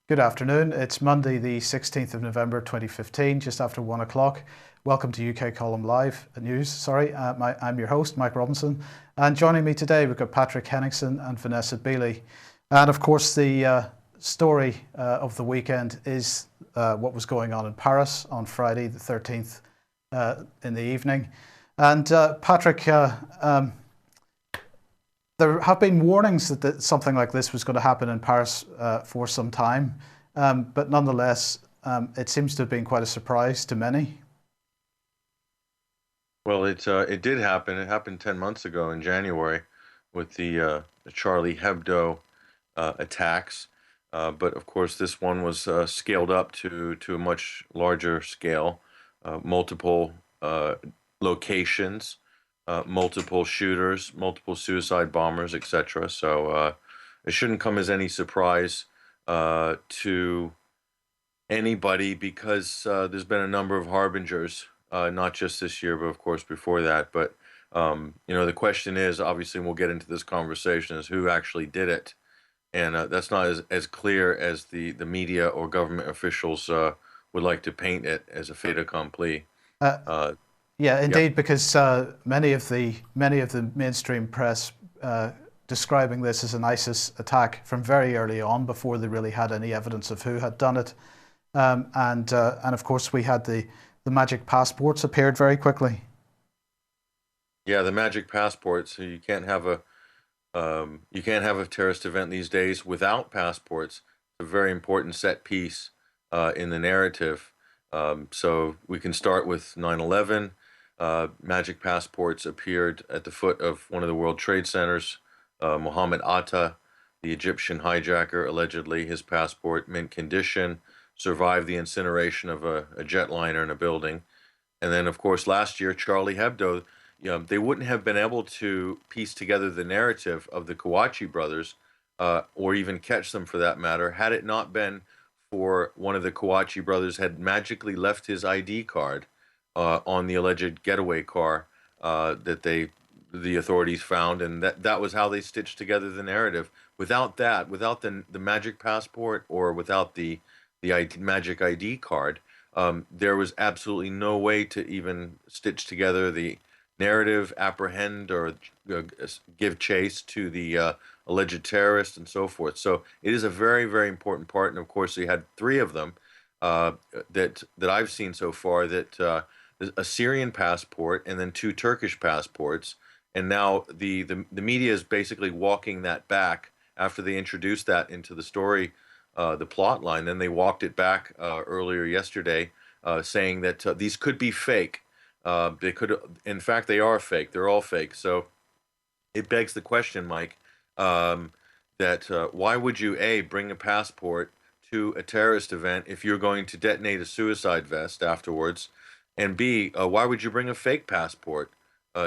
Good afternoon. It's Monday, the 16th of November 2015, just after 1 o'clock. Welcome to UK Column Live News. I'm your host, Mike Robinson. And joining me today, we've got Patrick Henningsen and Vanessa Beeley. And of course, the story of the weekend is what was going on in Paris on Friday, the 13th in the evening. And Patrick, there have been warnings that something like this was going to happen in Paris for some time, but nonetheless, it seems to have been quite a surprise to many. Well, it did happen. It happened 10 months ago in January with the Charlie Hebdo attacks. But of course, this one was scaled up to a much larger scale, multiple locations, multiple shooters, multiple suicide bombers, etc. So it shouldn't come as any surprise to anybody because there's been a number of harbingers, not just this year, but of course before that. But the question is, obviously, and we'll get into this conversation, is who actually did it, and that's not as clear as the media or government officials would like to paint it as a fait accompli. Uh, Uh, yeah, yeah, indeed, because many of the mainstream press describing this as an ISIS attack from very early on, before they really had any evidence of who had done it. And of course, we had the magic passports appeared very quickly. yeah, the magic passport. So you can't have a terrorist event these days without passports. It's a very important set piece in the narrative. So we can start with 9/11. Magic passports appeared at the foot of one of the World Trade Centers. Mohammed Atta, the Egyptian hijacker, allegedly his passport, mint condition, survived the incineration of a jetliner in a building. And then, of course, last year, Charlie Hebdo, they wouldn't have been able to piece together the narrative of the Kouachi brothers, or even catch them for that matter, had it not been for one of the Kouachi brothers had magically left his ID card on the alleged getaway car that the authorities found, and that was how they stitched together the narrative. Without that, without the magic passport or without the magic ID card, there was absolutely no way to even stitch together the narrative, apprehend or give chase to the alleged terrorist and so forth. So it is a very, very important part. And of course, we had three of them uh, that I've seen so far. That a Syrian passport and then two Turkish passports. And now the media is basically walking that back after they introduced that into the story, the plot line. Then they walked it back earlier yesterday, saying that these could be fake. They could, in fact, they are fake. They're all fake. So it begs the question, Mike, um, that why would you bring a passport to a terrorist event if you're going to detonate a suicide vest afterwards, and B, why would you bring a fake passport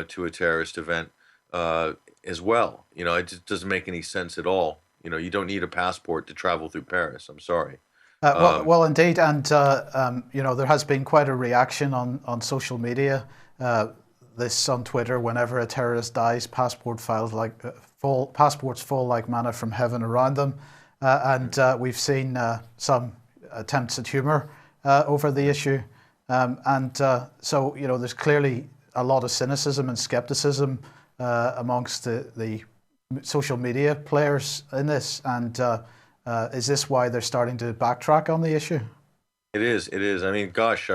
to a terrorist event as well? It just doesn't make any sense at all. You don't need a passport to travel through Paris. I'm sorry. Um, Well, indeed, and there has been quite a reaction on social media. This on Twitter. Whenever a terrorist dies, passports fall like manna from heaven around them, and we've seen some attempts at humour over the issue, and so there's clearly a lot of cynicism and skepticism amongst the social media players in this, and is this why they're starting to backtrack on the issue? It is. It is. I mean, gosh,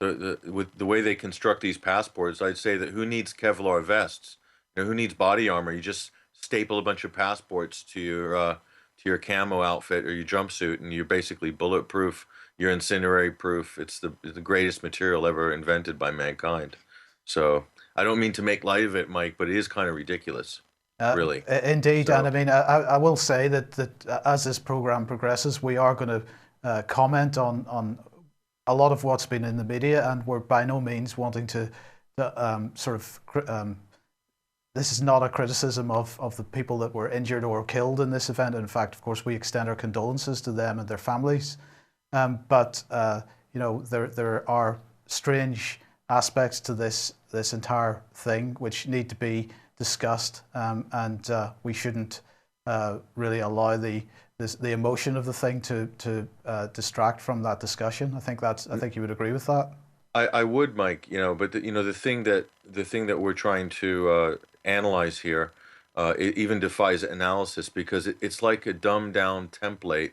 with the way they construct these passports, I'd say that who needs Kevlar vests? Who needs body armor? You just staple a bunch of passports to your camo outfit or your jumpsuit, and you're basically bulletproof. You're incendiary proof. It's the greatest material ever invented by mankind. So I don't mean to make light of it, Mike, but it is kind of ridiculous, really. Indeed, and I So mean, I will say that as this program progresses, we are going to comment on a lot of what's been in the media, and we're by no means wanting to sort of. This is not a criticism of the people that were injured or killed in this event. In fact, of course, we extend our condolences to them and their families. But there are strange aspects to this entire thing which need to be discussed, and we shouldn't really allow the emotion of the thing to distract from that discussion. I think you would agree with that. I would, Mike, but the thing that we're trying to analyze here, it even defies analysis because it's like a dumbed down template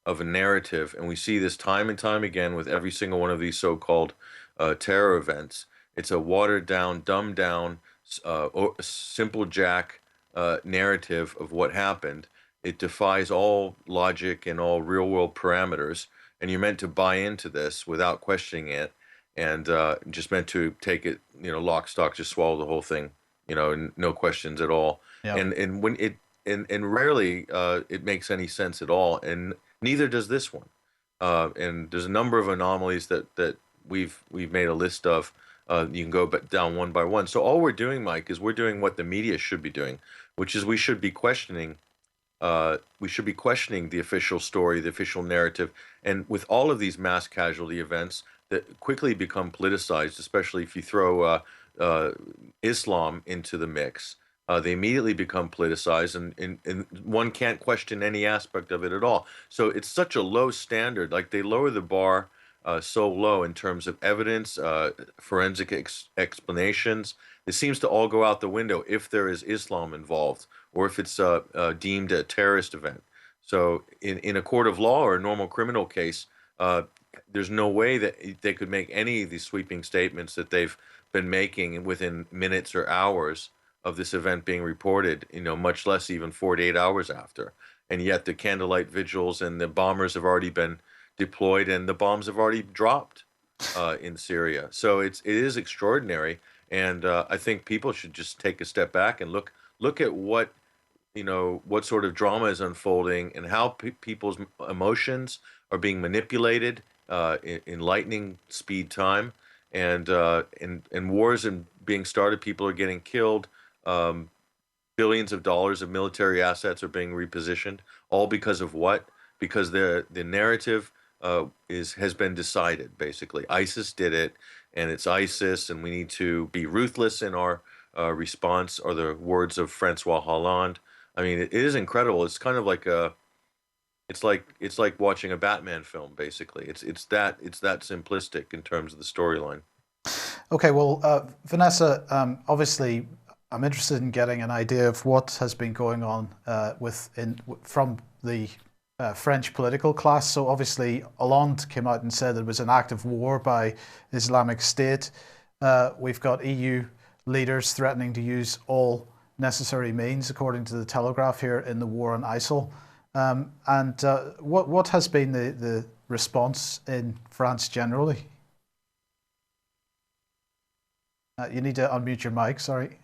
of a narrative, and we see this time and time again with every single one of these so-called terror events. It's a watered down, dumbed down, simple Jack narrative of what happened. It defies all logic and all real world parameters, and you're meant to buy into this without questioning it, and just meant to take it, lock, stock, just swallow the whole thing, and no questions at all. Yeah. And when it and rarely it makes any sense at all, and neither does this one. And there's a number of anomalies that we've made a list of. You can go down one by one. So all we're doing, Mike, is we're doing what the media should be doing, which is we should be questioning the official story, the official narrative. And with all of these mass casualty events that quickly become politicized, especially if you throw Islam into the mix, they immediately become politicized, and one can't question any aspect of it at all. So it's such a low standard. Like, they lower the bar so low in terms of evidence, forensic explanations. It seems to all go out the window if there is Islam involved, or if it's deemed a terrorist event. So in a court of law or a normal criminal case, there's no way that they could make any of these sweeping statements that they've been making within minutes or hours of this event being reported, much less even 48 hours after. And yet the candlelight vigils and the bombers have already been deployed, and the bombs have already dropped in Syria. So it is extraordinary, and I think people should just take a step back and look at what sort of drama is unfolding, and how people's emotions are being manipulated in lightning speed time, and wars and being started. People are getting killed. Billions of dollars of military assets are being repositioned, all because of what? Because the narrative has been decided. Basically, ISIS did it, and it's ISIS, and we need to be ruthless in our response, are the words of Francois Hollande. I mean, it is incredible. It's kind of like it's like watching a Batman film. Basically, it's that simplistic in terms of the storyline. Okay, well, Vanessa, obviously, I'm interested in getting an idea of what has been going on from the French political class. So obviously, Hollande came out and said it was an act of war by Islamic State. We've got EU leaders threatening to use all necessary means, according to the Telegraph here, in the war on ISIL. What has been the response in France generally? You need to unmute your mic, sorry.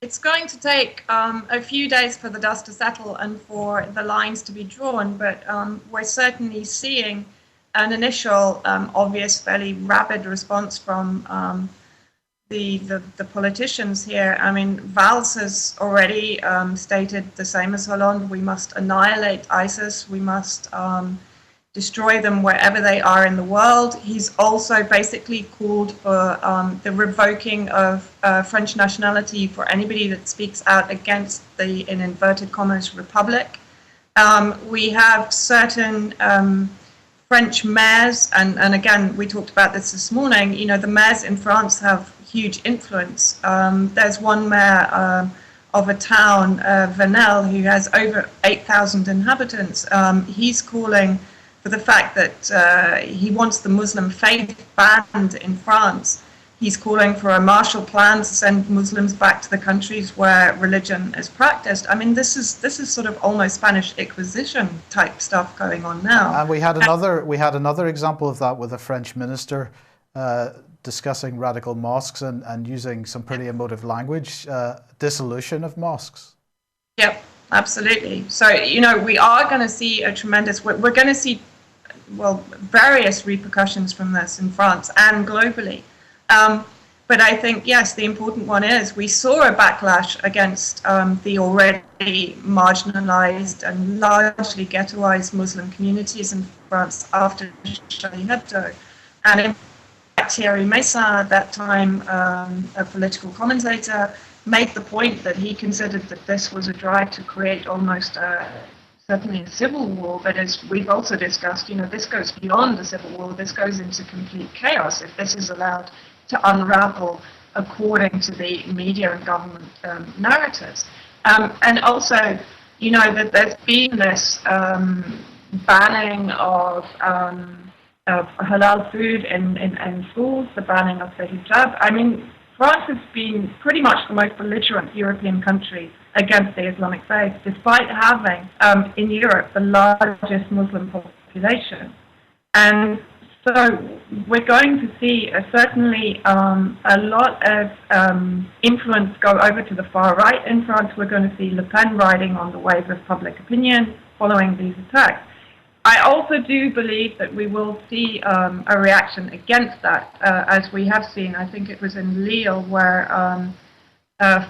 It's going to take a few days for the dust to settle and for the lines to be drawn, but we're certainly seeing an initial, obvious, fairly rapid response from the politicians here. I mean, Valls has already stated the same as Hollande: we must annihilate ISIS, we must destroy them wherever they are in the world. He's also basically called for the revoking of French nationality for anybody that speaks out against the, in inverted commas, republic. We have certain French mayors, and again, we talked about this morning, the mayors in France have huge influence. There's one mayor of a town, Venelle, who has over 8,000 inhabitants. He's calling for the fact that he wants the Muslim faith banned in France. He's calling for a Marshall Plan to send Muslims back to the countries where religion is practiced. I mean, this is sort of almost Spanish Inquisition type stuff going on now. And we had another example of that with a French minister discussing radical mosques and using some pretty emotive language, dissolution of mosques. Yep, absolutely. So, we are going to see a tremendous, we're going to see, various repercussions from this in France and globally. But I think, yes, the important one is we saw a backlash against the already marginalized and largely ghettoized Muslim communities in France after Charlie Hebdo. And in fact, Thierry Meyssan, at that time a political commentator, made the point that he considered that this was a drive to create almost certainly a civil war, but as we've also discussed, this goes beyond a civil war. This goes into complete chaos if this is allowed to unravel according to the media and government narratives. And also, that there's been this banning of halal food in schools, the banning of the hijab. I mean, France has been pretty much the most belligerent European country against the Islamic faith, despite having, in Europe, the largest Muslim population. And so we're going to see certainly a lot of influence go over to the far right in France. We're going to see Le Pen riding on the wave of public opinion following these attacks. I also do believe that we will see a reaction against that, as we have seen. I think it was in Lille where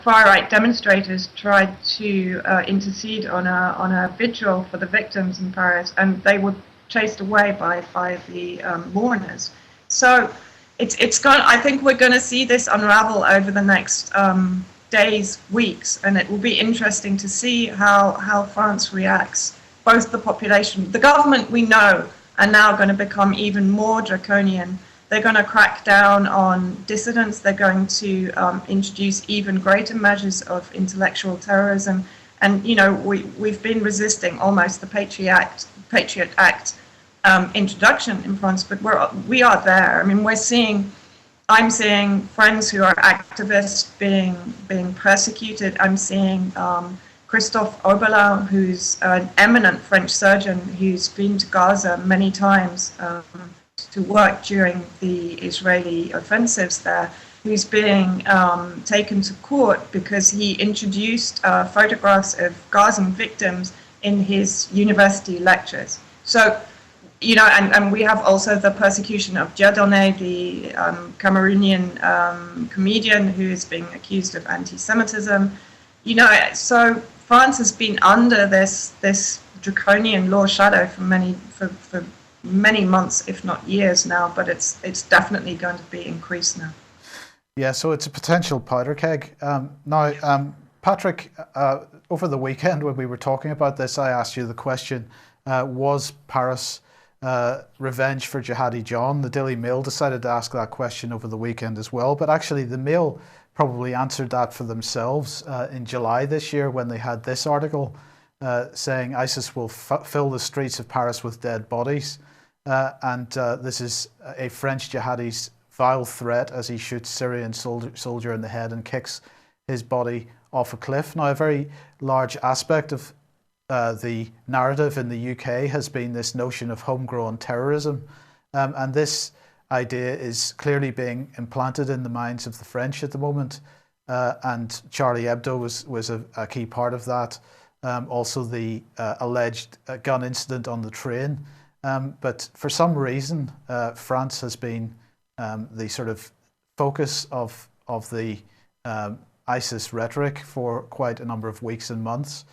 far-right demonstrators tried to intercede on a vigil for the victims in Paris, and they were chased away by the mourners. So I think we're going to see this unravel over the next days, weeks, and it will be interesting to see how France reacts. Both the population, the government, we know, are now going to become even more draconian. They're going to crack down on dissidents. They're going to introduce even greater measures of intellectual terrorism. And, we've been resisting almost the Patriot Act introduction in France, but we are there. I mean, I'm seeing friends who are activists being persecuted. I'm seeing Christophe Oberlin, who's an eminent French surgeon who's been to Gaza many times to work during the Israeli offensives there, who's being taken to court because he introduced photographs of Gazan victims in his university lectures. So, and we have also the persecution of Dieudonné, the Cameroonian comedian who is being accused of anti-Semitism. So France has been under this draconian law shadow for many months, if not years now, but it's definitely going to be increased now. Yeah, so it's a potential powder keg. Now, Patrick, over the weekend when we were talking about this, I asked you the question, was Paris revenge for Jihadi John? The Daily Mail decided to ask that question over the weekend as well, but actually the Mail probably answered that for themselves in July this year when they had this article saying ISIS will fill the streets of Paris with dead bodies. And this is a French jihadi's vile threat as he shoots Syrian soldier in the head and kicks his body off a cliff. Now, a very large aspect of the narrative in the UK has been this notion of homegrown terrorism. And this idea is clearly being implanted in the minds of the French at the moment, and Charlie Hebdo was a key part of that. Also the alleged gun incident on the train. But for some reason, France has been the sort of focus of the ISIS rhetoric for quite a number of weeks and months.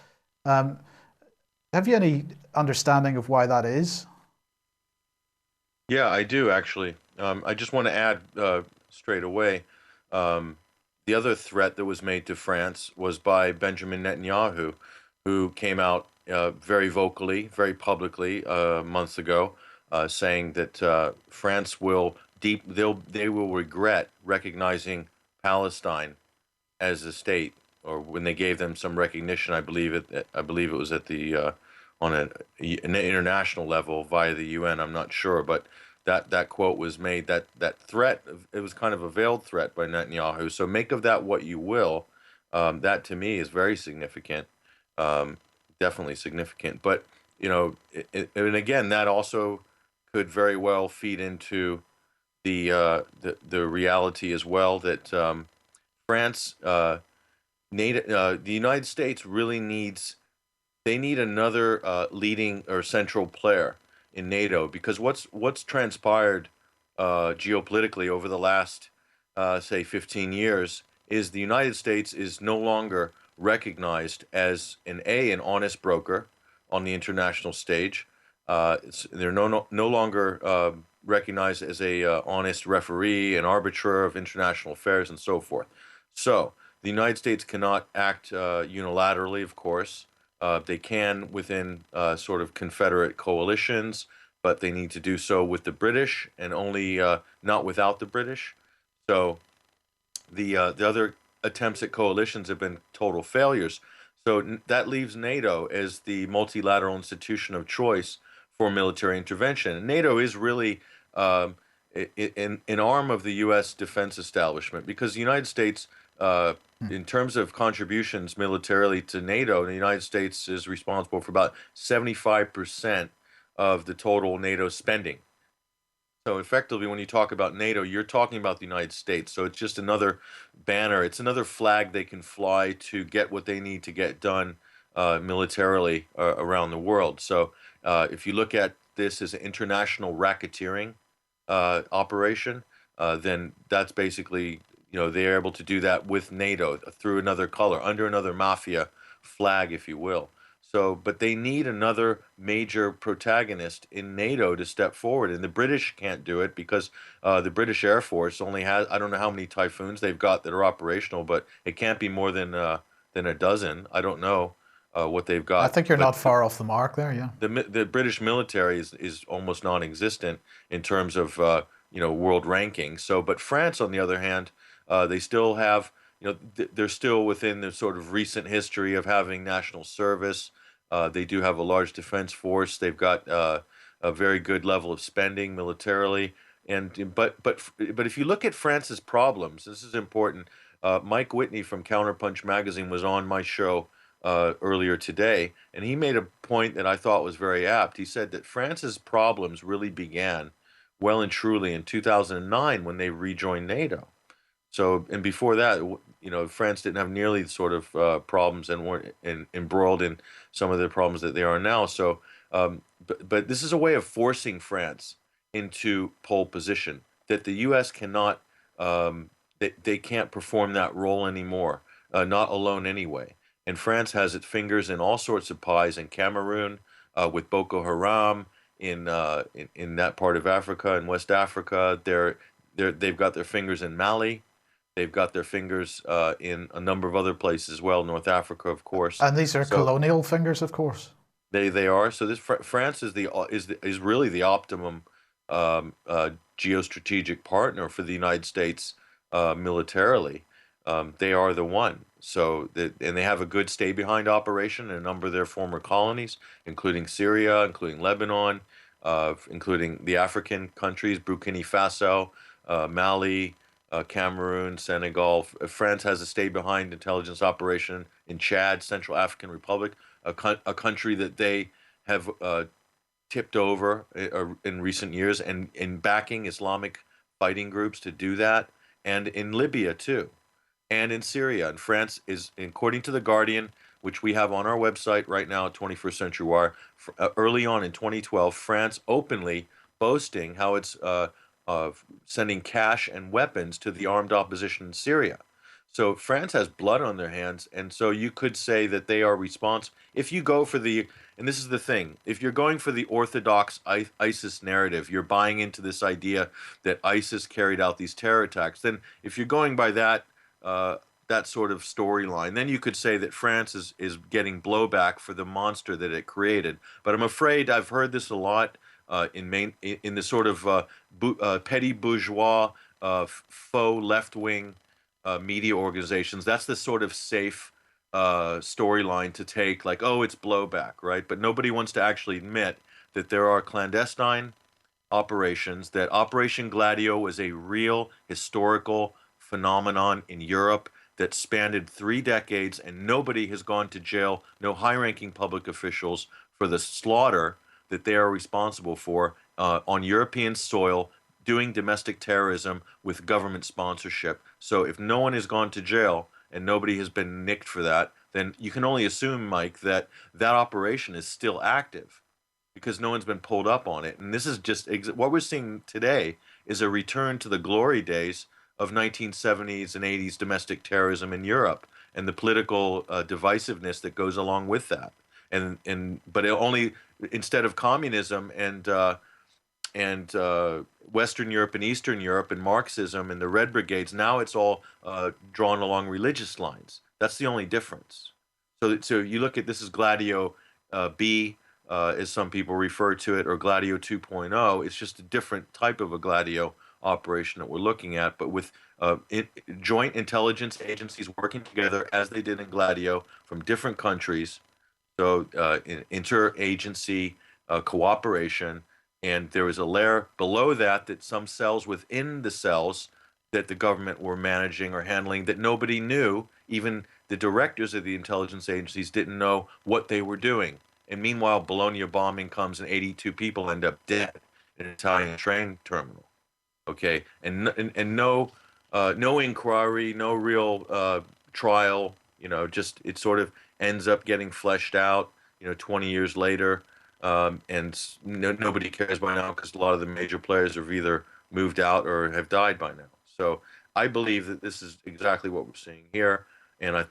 Have you any understanding of why that is? Yeah, I do actually. I just want to add straight away, the other threat that was made to France was by Benjamin Netanyahu, who came out very vocally, very publicly months ago, saying that France will they will regret recognizing Palestine as a state, or when they gave them some recognition. I believe it was at the on an international level via the UN. I'm not sure, but that quote was made. That threat, it was kind of a veiled threat by Netanyahu. So make of that what you will. That to me is very significant, definitely significant. But and again, that also could very well feed into the reality as well that France, the United States really needs another leading or central player in NATO, because what's transpired geopolitically over the last say 15 years is the United States is no longer recognized as an honest broker on the international stage. They're no longer recognized as a honest referee, an arbiter of international affairs, and so forth. So the United States cannot act unilaterally, of course. They can within sort of Confederate coalitions, but they need to do so with the British and only not without the British. So the other attempts at coalitions have been total failures. So that leaves NATO as the multilateral institution of choice for military intervention. And NATO is really an arm of the U.S. defense establishment because the United States, in terms of contributions militarily to NATO, the United States is responsible for about 75% of the total NATO spending. So effectively, when you talk about NATO, you're talking about the United States. So it's just another banner. It's another flag they can fly to get what they need to get done militarily around the world. So if you look at this as an international racketeering operation, then that's basically, they're able to do that with NATO through another color, under another mafia flag, if you will. So, but they need another major protagonist in NATO to step forward, and the British can't do it because the British Air Force only has, I don't know how many Typhoons they've got that are operational, but it can't be more than a dozen. I don't know what they've got. I think you're not far off the mark there, yeah. The British military is almost non-existent in terms of world rankings. So, but France, on the other hand, they still have, they're still within the sort of recent history of having national service. They do have a large defense force. They've got a very good level of spending militarily. And but if you look at France's problems, this is important. Mike Whitney from Counterpunch magazine was on my show earlier today, and he made a point that I thought was very apt. He said that France's problems really began well and truly in 2009 when they rejoined NATO. So, and before that, France didn't have nearly the sort of problems and weren't embroiled in some of the problems that they are now. So, but this is a way of forcing France into pole position that the U.S. cannot, they can't perform that role anymore, not alone anyway. And France has its fingers in all sorts of pies in Cameroon, with Boko Haram, in that part of Africa, in West Africa. They've got their fingers in Mali. They've got their fingers in a number of other places as well, North Africa, of course. And these are colonial fingers, of course. They are. So this France is really the optimum geostrategic partner for the United States militarily. They are the one. So and they have a good stay behind operation in a number of their former colonies, including Syria, including Lebanon, including the African countries, Burkina Faso, Mali, Cameroon, Senegal. France has a stay behind intelligence operation in Chad, Central African Republic, a country that they have tipped over in recent years, and in backing Islamic fighting groups to do that, and in Libya too, and in Syria. And France is, according to The Guardian, which we have on our website right now at 21st Century Wire, early on in 2012, France openly boasting how it's sending cash and weapons to the armed opposition in Syria. So France has blood on their hands, and so you could say that they are responsible. If you go for and this is the thing, if you're going for the orthodox ISIS narrative, you're buying into this idea that ISIS carried out these terror attacks, then if you're going by that sort of storyline, then you could say that France is getting blowback for the monster that it created. But I'm afraid I've heard this a lot in the sort of petty bourgeois, faux left-wing media organizations. That's the sort of safe storyline to take, like, oh, it's blowback, right? But nobody wants to actually admit that there are clandestine operations, that Operation Gladio was a real historical phenomenon in Europe that spanned 3 decades, and nobody has gone to jail, no high-ranking public officials, for the slaughter that they are responsible for on European soil, doing domestic terrorism with government sponsorship. So if no one has gone to jail and nobody has been nicked for that, then you can only assume, Mike, that operation is still active because no one's been pulled up on it. And this is just what we're seeing today is a return to the glory days of 1970s and 80s domestic terrorism in Europe and the political divisiveness that goes along with that. But it only, instead of communism and and Western Europe and Eastern Europe and Marxism and the Red Brigades. Now it's all drawn along religious lines. That's the only difference. So you look at this as Gladio B, as some people refer to it, or Gladio 2.0. It's just a different type of a Gladio operation that we're looking at, but with joint intelligence agencies working together as they did in Gladio from different countries. So interagency cooperation, and there was a layer below that some cells within the cells that the government were managing or handling that nobody knew. Even the directors of the intelligence agencies didn't know what they were doing. And meanwhile, Bologna bombing comes and 82 people end up dead in an Italian train terminal. Okay, and no inquiry, no real trial. Just it sort of ends up getting fleshed out. 20 years later, and nobody cares by now because a lot of the major players have either moved out or have died by now. So I believe that this is exactly what we're seeing here, and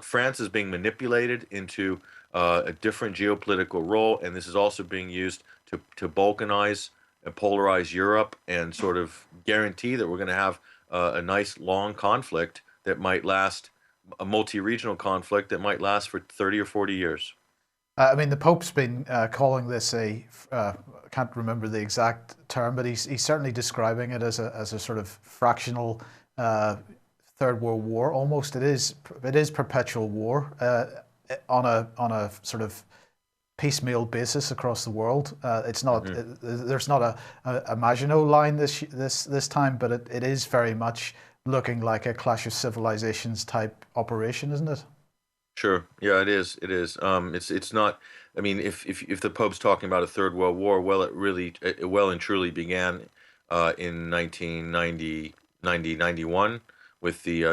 France is being manipulated into a different geopolitical role, and this is also being used to balkanize and polarize Europe and sort of guarantee that we're going to have a nice long conflict that might last, a multi-regional conflict that might last for 30 or 40 years. I mean, the Pope's been calling this I can't remember the exact term, but he's certainly describing it as a sort of fractional Third World War. Almost, it is perpetual war on a sort of piecemeal basis across the world. It's not there's not a Maginot Line this time, but it is very much looking like a Clash of Civilizations type operation, isn't it? Sure. Yeah, it is. It is. It's not. I mean, if the Pope's talking about a third world war, well, it well and truly began in 1990, 91 with the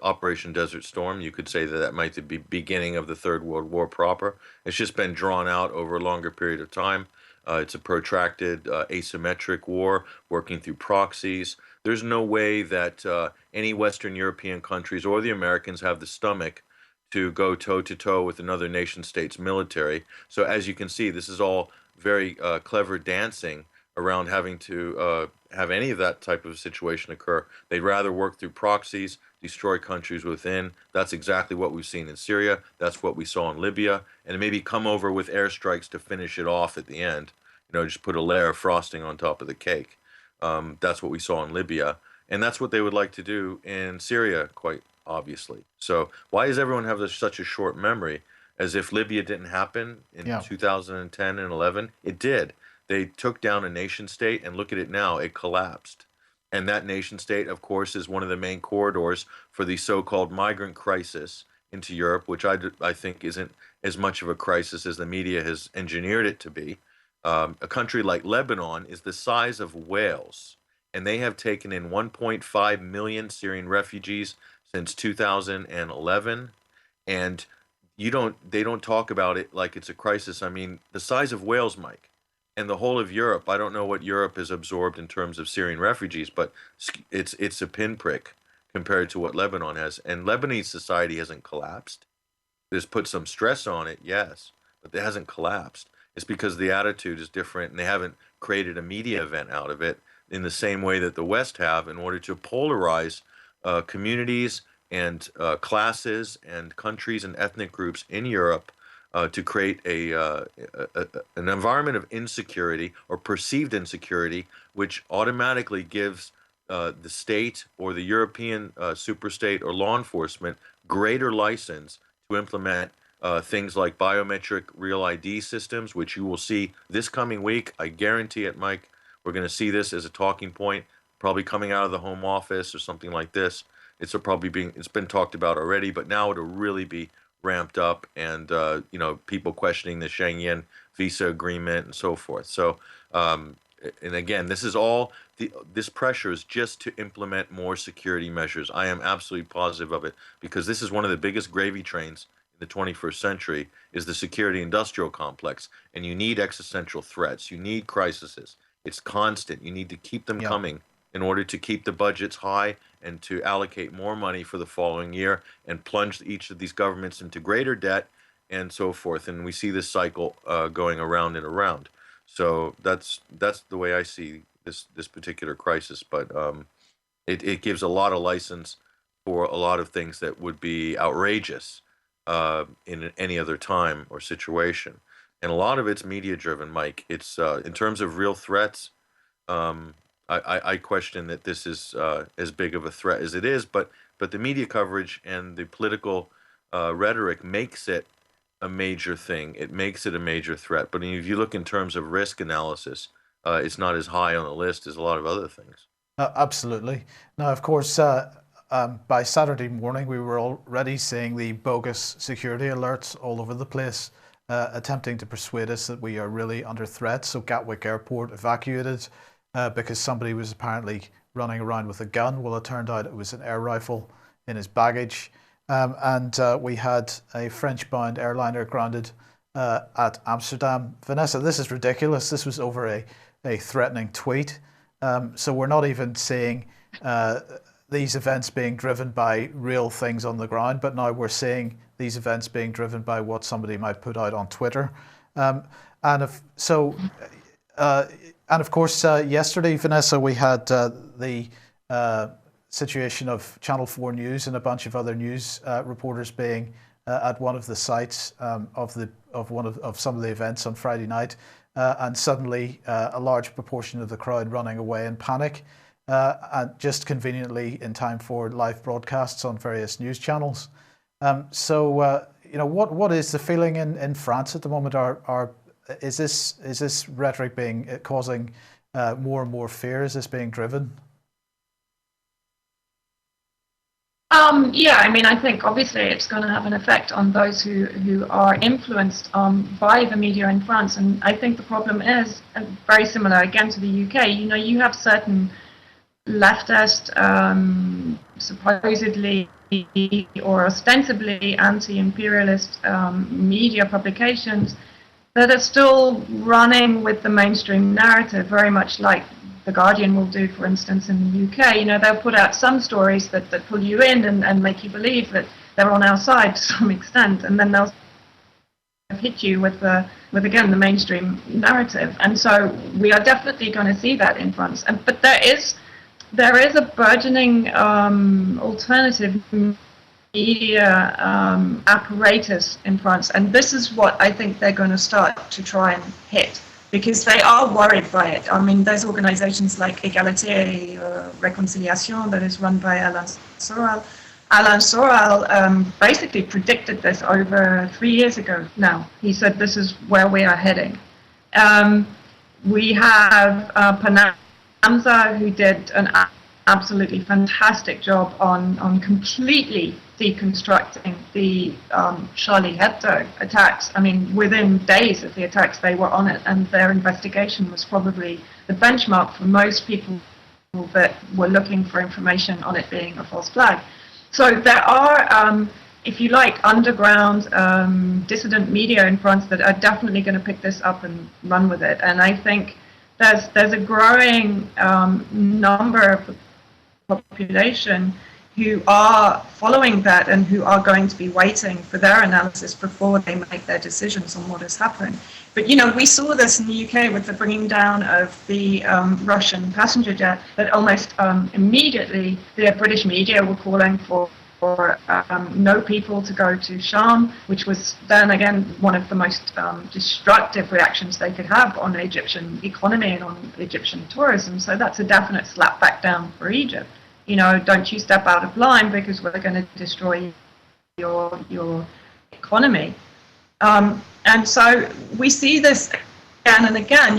Operation Desert Storm. You could say that might be beginning of the Third World War proper. It's just been drawn out over a longer period of time. It's a protracted asymmetric war working through proxies. There's no way that any Western European countries or the Americans have the stomach to go toe to toe with another nation state's military. So as you can see, this is all very clever dancing around having to have any of that type of situation occur. They'd rather work through proxies, destroy countries within. That's exactly what we've seen in Syria. That's what we saw in Libya, and maybe come over with airstrikes to finish it off at the end. Just put a layer of frosting on top of the cake. That's what we saw in Libya, and that's what they would like to do in Syria, quite obviously. So why does everyone have such a short memory? As if Libya didn't happen in 2010 and 11? It did. They took down a nation state, and look at it now, it collapsed. And that nation state, of course, is one of the main corridors for the so-called migrant crisis into Europe, which I think isn't as much of a crisis as the media has engineered it to be. A country like Lebanon is the size of Wales, and they have taken in 1.5 million Syrian refugees since 2011, and they don't talk about it like it's a crisis. I mean, the size of Wales, Mike, and the whole of Europe. I don't know what Europe has absorbed in terms of Syrian refugees, but it's a pinprick compared to what Lebanon has. And Lebanese society hasn't collapsed. There's put some stress on it, yes, but it hasn't collapsed. It's because the attitude is different, and they haven't created a media event out of it in the same way that the West have in order to polarize communities and classes and countries and ethnic groups in Europe to create an environment of insecurity or perceived insecurity, which automatically gives the state or the European superstate or law enforcement greater license to implement things like biometric real ID systems, which you will see this coming week. I guarantee it, Mike. We're going to see this as a talking point, probably coming out of the Home Office or something like this. It's been talked about already, but now it'll really be ramped up, and people questioning the Schengen visa agreement and so forth. So, and again, this pressure is just to implement more security measures. I am absolutely positive of it, because this is one of the biggest gravy trains in the 21st century, is the security industrial complex, and you need existential threats. You need crises. It's constant. You need to keep them coming in order to keep the budgets high and to allocate more money for the following year and plunge each of these governments into greater debt and so forth. And we see this cycle going around and around. So that's the way I see this particular crisis. But it gives a lot of license for a lot of things that would be outrageous in any other time or situation. And a lot of it's media driven, Mike. It's in terms of real threats. I question that this is as big of a threat as it is, but the media coverage and the political rhetoric makes it a major thing. It makes it a major threat. But if you look in terms of risk analysis, it's not as high on the list as a lot of other things. Absolutely. Now, of course, by Saturday morning, we were already seeing the bogus security alerts all over the place, attempting to persuade us that we are really under threat. So Gatwick Airport evacuated because somebody was apparently running around with a gun. Well, it turned out it was an air rifle in his baggage. And we had a French-bound airliner grounded at Amsterdam. Vanessa, this is ridiculous. This was over a threatening tweet. So we're not even seeing these events being driven by real things on the ground, but now we're seeing these events being driven by what somebody might put out on Twitter. And of course, yesterday, Vanessa, we had the situation of Channel 4 News and a bunch of other news reporters being at one of the sites of some of the events on Friday night, and suddenly a large proportion of the crowd running away in panic, and just conveniently in time for live broadcasts on various news channels. What is the feeling in France at the moment? Is this rhetoric causing more and more fear? Is this being driven? Yeah, I mean, I think obviously it's going to have an effect on those who are influenced by the media in France. And I think the problem is very similar, again, to the UK. You have certain leftist, supposedly or ostensibly anti-imperialist media publications that are still running with the mainstream narrative, very much like The Guardian will do, for instance, in the UK. They'll put out some stories that pull you in and make you believe that they're on our side to some extent, and then they'll hit you with again the mainstream narrative. And so we are definitely going to see that in France. But there is a burgeoning alternative media apparatus in France, and this is what I think they're going to start to try and hit, because they are worried by it. I mean, there's organizations like Égalité et Réconciliation that is run by Alain Soral. Alain Soral basically predicted this over 3 years ago now. He said this is where we are heading. We have Panamza, who did an absolutely fantastic job on completely deconstructing the Charlie Hebdo attacks. I mean, within days of the attacks, they were on it, and their investigation was probably the benchmark for most people that were looking for information on it being a false flag. So there are, if you like, underground dissident media in France that are definitely going to pick this up and run with it. And I think there's a growing number of the population who are following that and who are going to be waiting for their analysis before they make their decisions on what has happened. But, we saw this in the UK with the bringing down of the Russian passenger jet, that almost immediately the British media were calling for no people to go to Sharm, which was then again one of the most destructive reactions they could have on the Egyptian economy and on Egyptian tourism. So that's a definite slap back down for Egypt. Don't you step out of line, because we're going to destroy your economy. And so we see this again and again.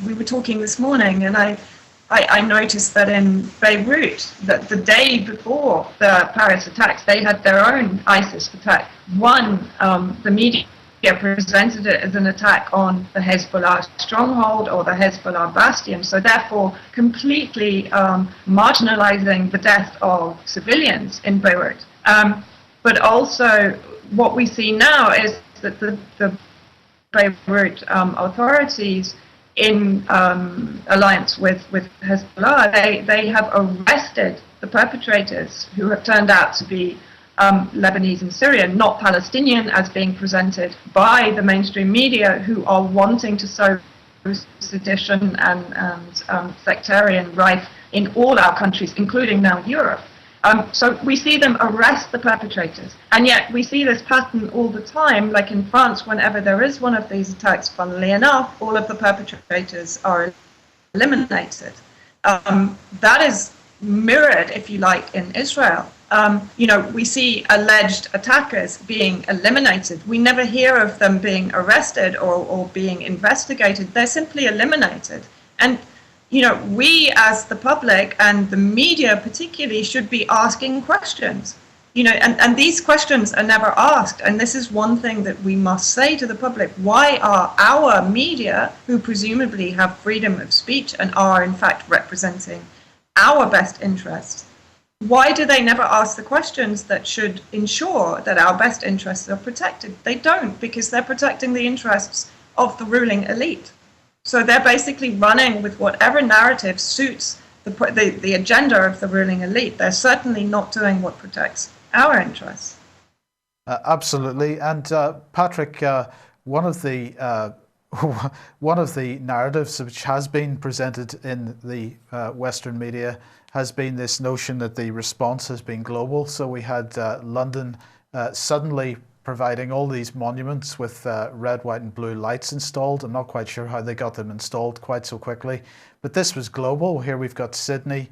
We were talking this morning, and I noticed that in Beirut, that the day before the Paris attacks, they had their own ISIS attack. The media presented it as an attack on the Hezbollah stronghold or the Hezbollah bastion, so therefore completely marginalizing the death of civilians in Beirut. But also what we see now is that the Beirut authorities, in alliance with Hezbollah, they have arrested the perpetrators, who have turned out to be Lebanese and Syrian, not Palestinian, as being presented by the mainstream media, who are wanting to sow sedition and sectarian rife in all our countries, including now Europe. So we see them arrest the perpetrators. And yet we see this pattern all the time, like in France, whenever there is one of these attacks, funnily enough, all of the perpetrators are eliminated. That is mirrored, if you like, in Israel. We see alleged attackers being eliminated. We never hear of them being arrested or being investigated. They're simply eliminated. And we as the public and the media particularly should be asking questions. And these questions are never asked. And this is one thing that we must say to the public. Why are our media, who presumably have freedom of speech and are in fact representing our best interests, why do they never ask the questions that should ensure that our best interests are protected? They don't, because they're protecting the interests of the ruling elite. So they're basically running with whatever narrative suits the agenda of the ruling elite. They're certainly not doing what protects our interests. Absolutely. And Patrick, one of the narratives which has been presented in the Western media has been this notion that the response has been global. So we had London suddenly providing all these monuments with red, white and blue lights installed. I'm not quite sure how they got them installed quite so quickly, but this was global. Here we've got Sydney,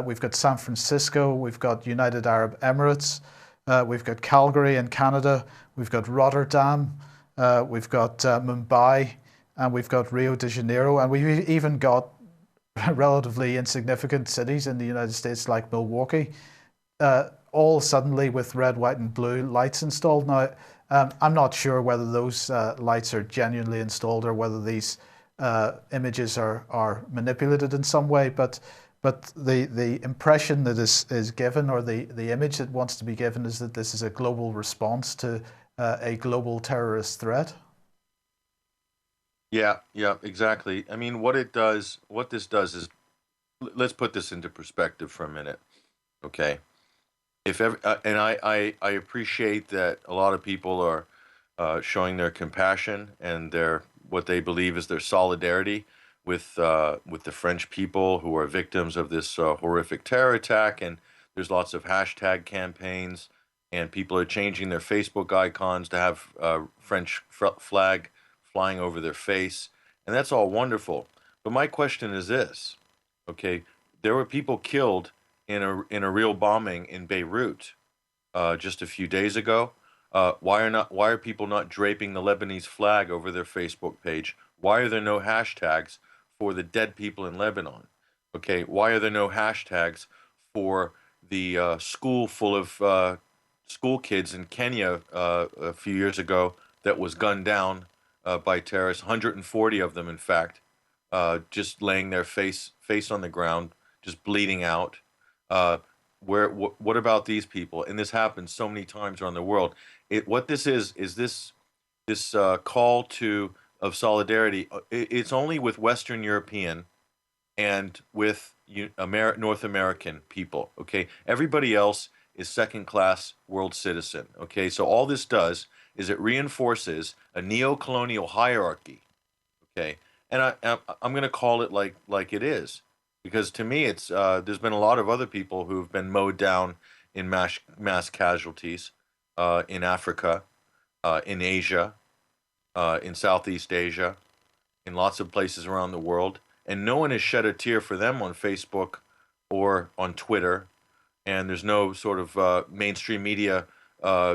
we've got San Francisco, we've got United Arab Emirates, we've got Calgary in Canada, we've got Rotterdam, we've got Mumbai, and we've got Rio de Janeiro, and we've even got relatively insignificant cities in the United States like Milwaukee, all suddenly with red, white and blue lights installed. Now, I'm not sure whether those lights are genuinely installed or whether these images are manipulated in some way, but the impression that is given, or the image that wants to be given, is that this is a global response to a global terrorist threat. Yeah, exactly. I mean, what this does is, let's put this into perspective for a minute, okay? And I appreciate that a lot of people are showing their compassion and what they believe is their solidarity with the French people who are victims of this horrific terror attack. And there's lots of hashtag campaigns, and people are changing their Facebook icons to have French flag flying over their face, and that's all wonderful. But my question is this, okay? There were people killed in a real bombing in Beirut just a few days ago. Why are people not draping the Lebanese flag over their Facebook page? Why are there no hashtags for the dead people in Lebanon? Okay, why are there no hashtags for the school full of school kids in Kenya a few years ago that was gunned down by terrorists? 140 of them, in fact, just laying their face on the ground, just bleeding out. What about these people? And this happens so many times around the world. What this is this call of solidarity. It's only with Western European and with North American people. Okay, everybody else is second-class world citizen. Okay, so all this does is it reinforces a neo-colonial hierarchy. Okay, and I'm going to call it like it is. Because to me, it's there's been a lot of other people who've been mowed down in mass casualties in Africa, in Asia, in Southeast Asia, in lots of places around the world, and no one has shed a tear for them on Facebook or on Twitter, and there's no sort of mainstream media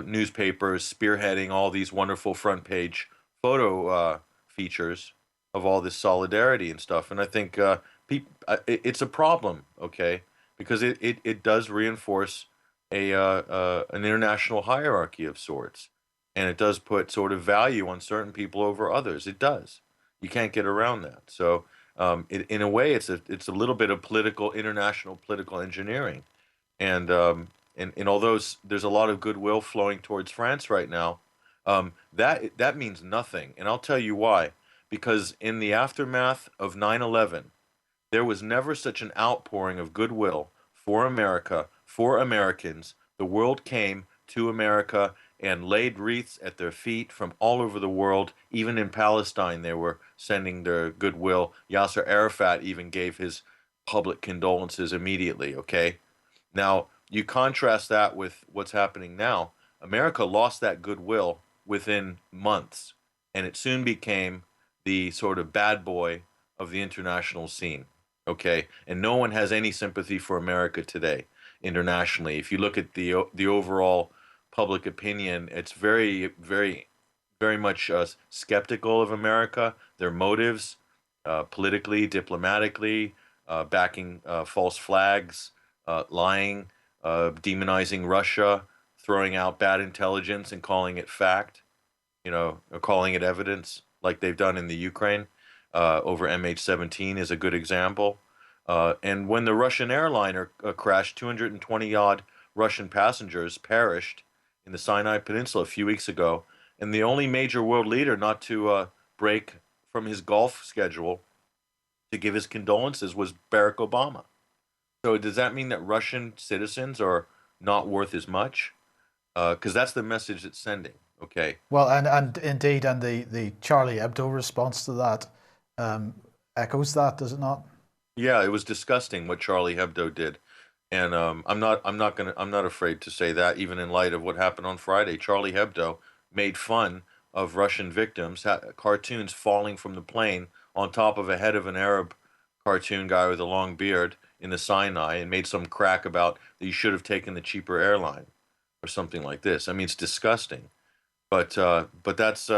newspapers spearheading all these wonderful front page photo features of all this solidarity and stuff. And I think it's a problem, okay, because it does reinforce an international hierarchy of sorts, and it does put sort of value on certain people over others. It does. You can't get around that. So in a way, it's a little bit of international political engineering, and although there's a lot of goodwill flowing towards France right now, that means nothing, and I'll tell you why. Because in the aftermath of 9/11, there was never such an outpouring of goodwill for America, for Americans. The world came to America and laid wreaths at their feet from all over the world. Even in Palestine, they were sending their goodwill. Yasser Arafat even gave his public condolences immediately, okay? Now, you contrast that with what's happening now. America lost that goodwill within months, and it soon became the sort of bad boy of the international scene. Okay, and no one has any sympathy for America today internationally. If you look at the overall public opinion, it's very much skeptical of America, their motives, politically, diplomatically, backing false flags, lying, demonizing Russia, throwing out bad intelligence and calling it fact, or calling it evidence, like they've done in the Ukraine over MH17 is a good example. And when the Russian airliner crashed, 220 odd Russian passengers perished in the Sinai Peninsula a few weeks ago. And the only major world leader not to break from his golf schedule to give his condolences was Barack Obama. So does that mean that Russian citizens are not worth as much? Because that's the message it's sending. Okay. Well, and indeed, and the Charlie Hebdo response to that echoes that, does it not? Yeah, it was disgusting what Charlie Hebdo did, and I'm not afraid to say that, even in light of what happened on Friday. Charlie Hebdo made fun of Russian victims, cartoons falling from the plane on top of a head of an Arab cartoon guy with a long beard in the Sinai, and made some crack about that you should have taken the cheaper airline or something like this. I mean, it's disgusting. But that's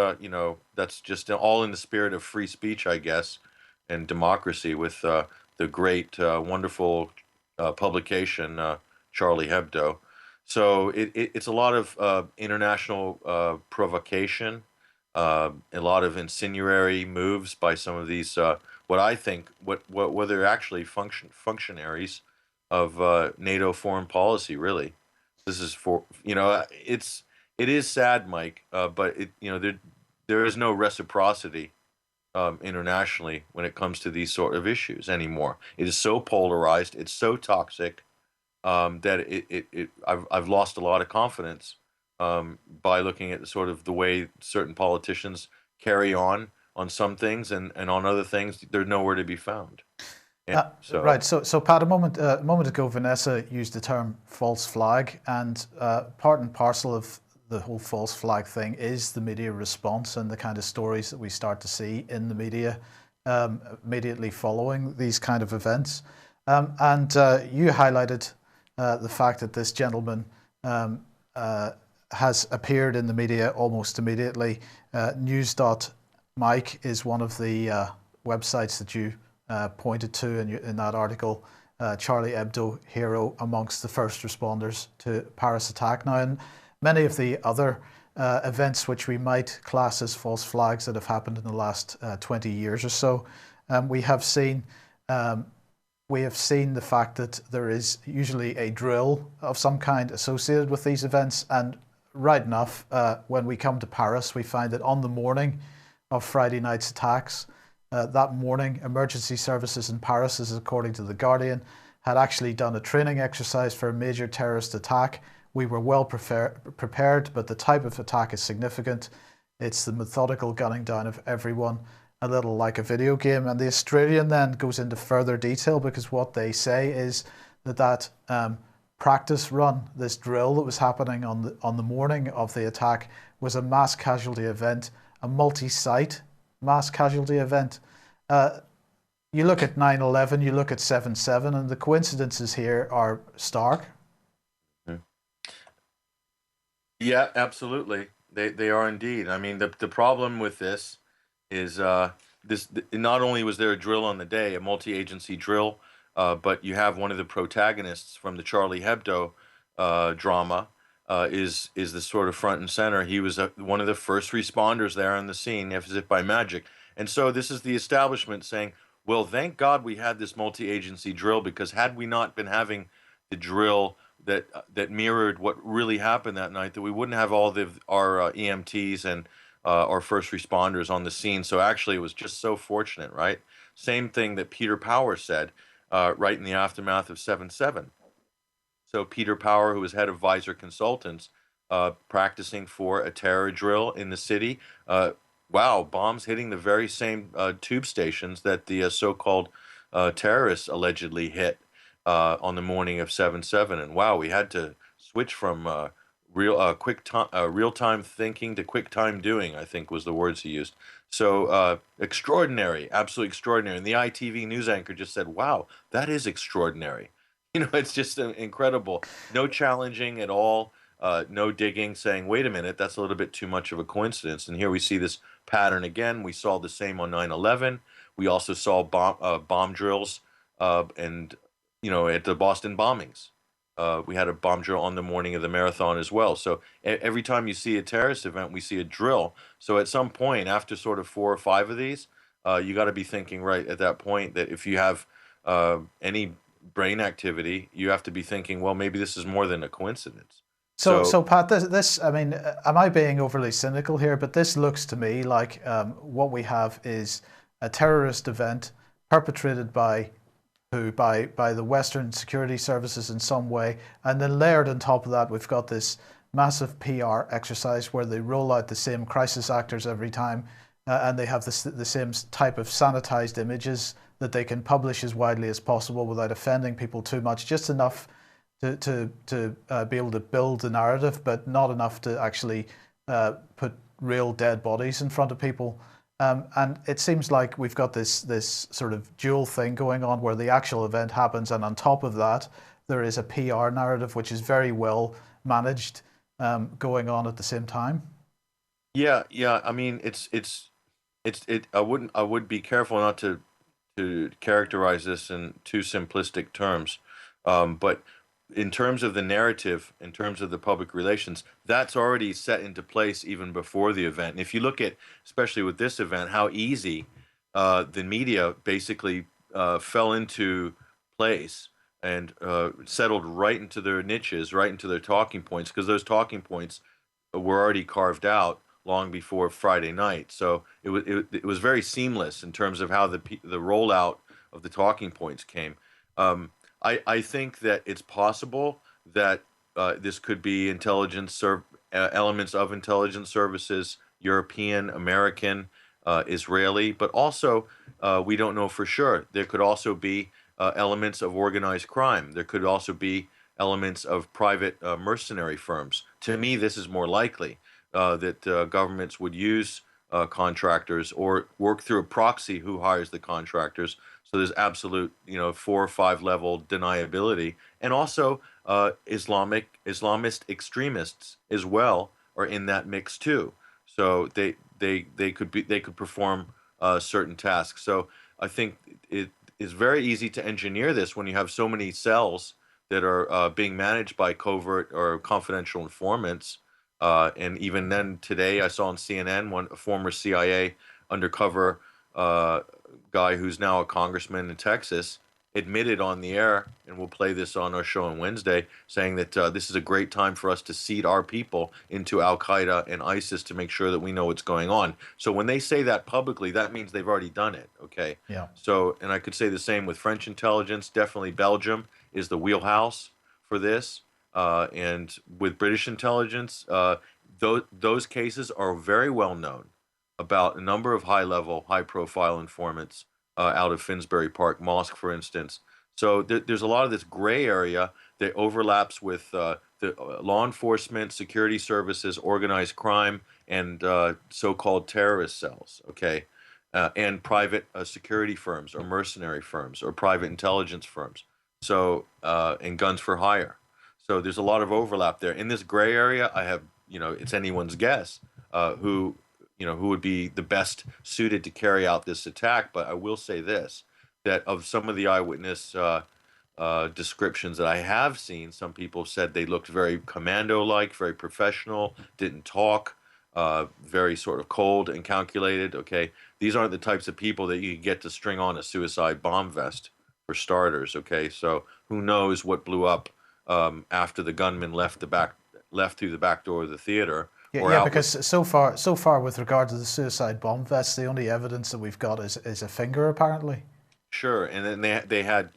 just all in the spirit of free speech, I guess, and democracy with the great, wonderful publication Charlie Hebdo. So it's a lot of international provocation, a lot of incendiary moves by some of these what I think what they're actually functionaries of NATO foreign policy. Really, this is for it is sad, Mike, but there is no reciprocity internationally when it comes to these sort of issues anymore. It is so polarized, it's so toxic that I've lost a lot of confidence by looking at sort of the way certain politicians carry on some things, and on other things they're nowhere to be found. Right. So Pat, a moment ago, Vanessa used the term false flag, and part and parcel of the whole false flag thing is the media response and the kind of stories that we start to see in the media immediately following these kind of events. And you highlighted the fact that this gentleman has appeared in the media almost immediately. News.Mike is one of the websites that you pointed to in that article. Charlie Hebdo hero amongst the first responders to Paris attack. Now, and many of the other events which we might class as false flags that have happened in the last 20 years or so, we have seen the fact that there is usually a drill of some kind associated with these events. And right enough, when we come to Paris, we find that on the morning of Friday night's attacks, that morning, emergency services in Paris, as according to The Guardian, had actually done a training exercise for a major terrorist attack. We were well prepared, but the type of attack is significant. It's the methodical gunning down of everyone, a little like a video game. And the Australian then goes into further detail, because what they say is that practice run, this drill that was happening on the morning of the attack, was a mass casualty event, a multi-site mass casualty event. You look at 9/11, you look at 7/7, and the coincidences here are stark. Yeah, absolutely. They are indeed. I mean, the problem with this is this. Not only was there a drill on the day, a multi-agency drill, but you have one of the protagonists from the Charlie Hebdo drama is the sort of front and center. He was one of the first responders there on the scene, as if by magic. And so this is the establishment saying, well, thank God we had this multi-agency drill, because had we not been having the drill that mirrored what really happened that night, that we wouldn't have all our EMTs and our first responders on the scene. So actually it was just so fortunate, right? Same thing that Peter Power said right in the aftermath of 7/7. So Peter Power, who was head of Visor Consultants, practicing for a terror drill in the city. Wow, bombs hitting the very same tube stations that the so-called terrorists allegedly hit on the morning of 7/7. And wow, we had to switch from real time thinking to quick time doing, I think was the words he used. So extraordinary, absolutely extraordinary. And the ITV news anchor just said, "Wow, that is extraordinary." It's just incredible. No challenging at all. No digging, saying, "Wait a minute, that's a little bit too much of a coincidence." And here we see this pattern again. We saw the same on 9/11. We also saw bomb drills, and at the Boston bombings. We had a bomb drill on the morning of the marathon as well. So every time you see a terrorist event, we see a drill. So at some point, after sort of 4 or 5 of these, you got to be thinking right at that point that if you have any brain activity, you have to be thinking, well, maybe this is more than a coincidence. So Pat, this, I mean, am I being overly cynical here? But this looks to me like what we have is a terrorist event perpetrated by the Western security services in some way, and then layered on top of that, we've got this massive PR exercise where they roll out the same crisis actors every time, and they have the same type of sanitized images that they can publish as widely as possible without offending people too much, just enough to be able to build the narrative, but not enough to actually put real dead bodies in front of people. And it seems like we've got this sort of dual thing going on where the actual event happens, and on top of that, there is a PR narrative which is very well managed going on at the same time. Yeah, yeah. I mean, I would be careful not to characterize this in too simplistic terms, but in terms of the narrative, in terms of the public relations, that's already set into place even before the event. And if you look at, especially with this event, how easy the media basically fell into place and settled right into their niches, right into their talking points, because those talking points were already carved out long before Friday night. So it was very seamless in terms of how the rollout of the talking points came. I think that it's possible that this could be elements of intelligence services, European, American, Israeli, but also we don't know for sure. There could also be elements of organized crime. There could also be elements of private mercenary firms. To me, this is more likely that governments would use contractors or work through a proxy who hires the contractors. So there's absolute, 4 or 5 level deniability, and also Islamist extremists as well are in that mix too. So they could perform certain tasks. So I think it is very easy to engineer this when you have so many cells that are being managed by covert or confidential informants. And even then, today I saw on CNN a former CIA undercover guy who's now a congressman in Texas admitted on the air, and we'll play this on our show on Wednesday, saying that this is a great time for us to seed our people into Al Qaeda and ISIS to make sure that we know what's going on. So when they say that publicly, that means they've already done it. Okay. Yeah. So, and I could say the same with French intelligence. Definitely Belgium is the wheelhouse for this. And with British intelligence, those cases are very well known about a number of high-profile informants out of Finsbury Park Mosque, for instance. So there's a lot of this gray area that overlaps with the law enforcement, security services, organized crime, and so-called terrorist cells, okay? And private security firms or mercenary firms or private intelligence firms. So, and guns for hire. So there's a lot of overlap there. In this gray area, I have, it's anyone's guess who would be the best suited to carry out this attack. But I will say this, that of some of the eyewitness descriptions that I have seen, some people said they looked very commando-like, very professional, didn't talk, very sort of cold and calculated. Okay, these aren't the types of people that you get to string on a suicide bomb vest, for starters. Okay, so who knows what blew up after the gunman left through the back door of the theater. Yeah, because so far with regard to the suicide bomb vest, the only evidence that we've got is a finger, apparently. Sure, and then they had,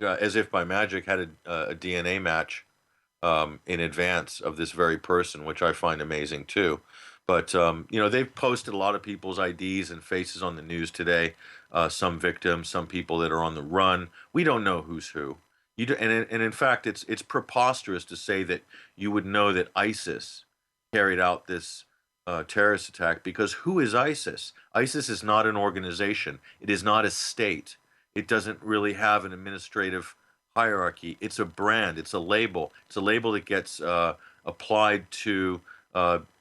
as if by magic, had a DNA match in advance of this very person, which I find amazing too. But they've posted a lot of people's IDs and faces on the news today. Some victims, some people that are on the run. We don't know who's who. And in fact, it's preposterous to say that you would know that ISIS carried out this terrorist attack, because who is ISIS? ISIS is not an organization. It is not a state. It doesn't really have an administrative hierarchy. It's a brand. It's a label. It's a label that gets applied to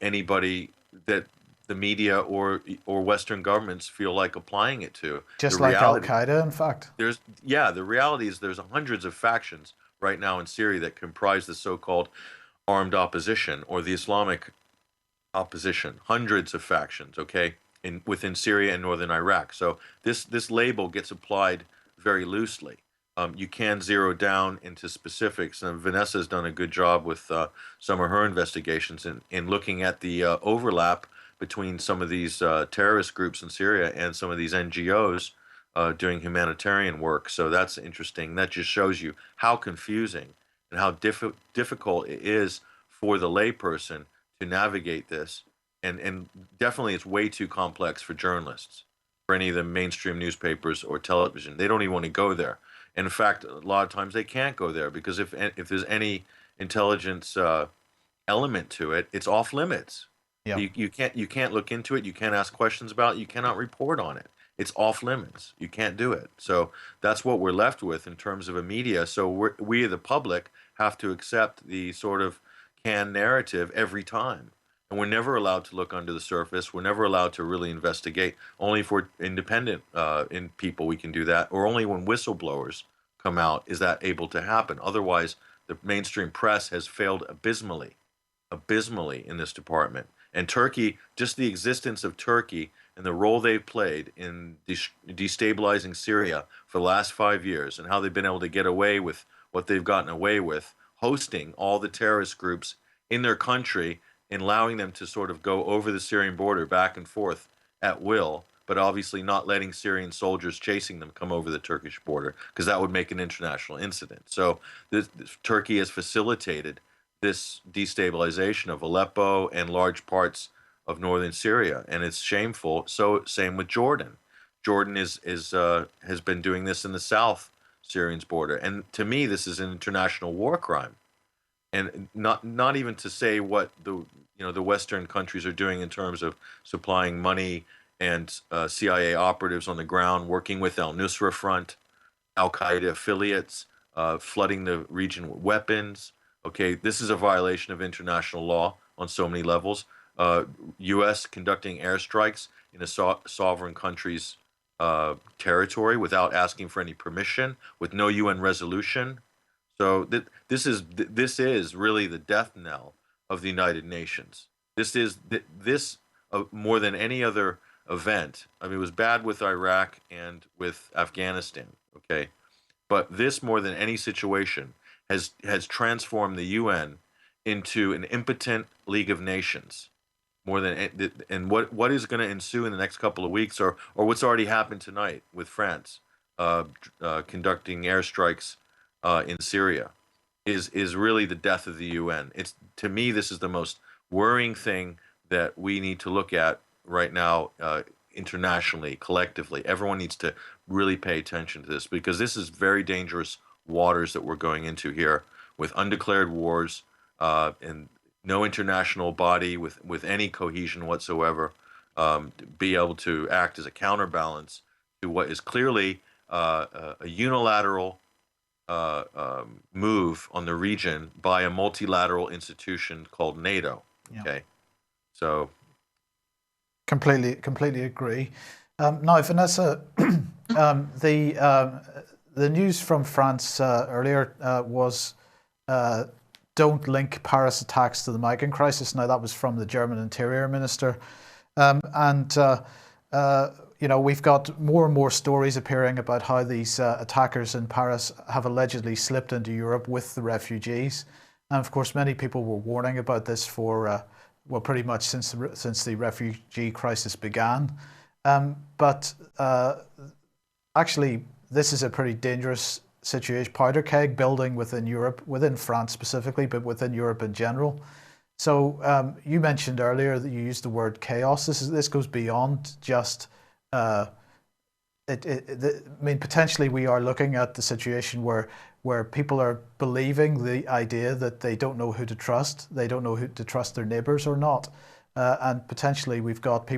anybody that the media or Western governments feel like applying it to. Just like Al Qaeda, in fact. The reality is there's hundreds of factions right now in Syria that comprise the so-called armed opposition or the Islamic opposition. Hundreds of factions, okay, within Syria and northern Iraq. So this label gets applied very loosely. You can zero down into specifics, and Vanessa has done a good job with some of her investigations in looking at the overlap between some of these terrorist groups in Syria and some of these NGOs doing humanitarian work. So that's interesting. That just shows you how confusing and how difficult it is for the layperson to navigate this. And definitely it's way too complex for journalists, for any of the mainstream newspapers or television. They don't even want to go there. And in fact, a lot of times they can't go there because if there's any intelligence element to it, it's off limits. Yeah. You can't look into it. You can't ask questions about it. You cannot report on it. It's off limits. You can't do it. So that's what we're left with in terms of a media. So we, the public, have to accept the sort of canned narrative every time. And we're never allowed to look under the surface. We're never allowed to really investigate. Only for independent in people we can do that, or only when whistleblowers come out is that able to happen. Otherwise, the mainstream press has failed abysmally in this department. And Turkey, just the existence of Turkey and the role they've played in destabilizing Syria for the last 5 years, and how they've been able to get away with what they've gotten away with, hosting all the terrorist groups in their country and allowing them to sort of go over the Syrian border back and forth at will, but obviously not letting Syrian soldiers chasing them come over the Turkish border, because that would make an international incident. So Turkey has facilitated this destabilization of Aleppo and large parts of northern Syria, and it's shameful. So same with Jordan. Jordan has been doing this in the South Syrian's border, and to me, this is an international war crime. And not even to say what the Western countries are doing in terms of supplying money and CIA operatives on the ground, working with al-Nusra Front, al-Qaeda affiliates, flooding the region with weapons. Okay, this is a violation of international law on so many levels. U.S. conducting airstrikes in a sovereign country's territory without asking for any permission, with no UN resolution. So this is really the death knell of the United Nations. This more than any other event. I mean, it was bad with Iraq and with Afghanistan, okay, but this more than any situation has transformed the UN into an impotent League of Nations. More than and what is going to ensue in the next couple of weeks, or what's already happened tonight with France conducting airstrikes in Syria, is really the death of the UN. It's, to me, this is the most worrying thing that we need to look at right now, internationally, collectively. Everyone needs to really pay attention to this, because this is very dangerous waters that we're going into here, with undeclared wars and no international body with any cohesion whatsoever be able to act as a counterbalance to what is clearly a unilateral move on the region by a multilateral institution called NATO. Yeah. Okay, so completely agree. Now, Vanessa, the news from France earlier was don't link Paris attacks to the migrant crisis. Now, that was from the German Interior Minister, we've got more and more stories appearing about how these attackers in Paris have allegedly slipped into Europe with the refugees. And of course, many people were warning about this for, pretty much since the refugee crisis began. But actually, this is a pretty dangerous situation, powder keg building within Europe, within France specifically, but within Europe in general. So you mentioned earlier that you used the word chaos. This goes beyond just. I mean, potentially we are looking at the situation where people are believing the idea that they don't know who to trust. They don't know who to trust, their neighbors or not. And potentially we've got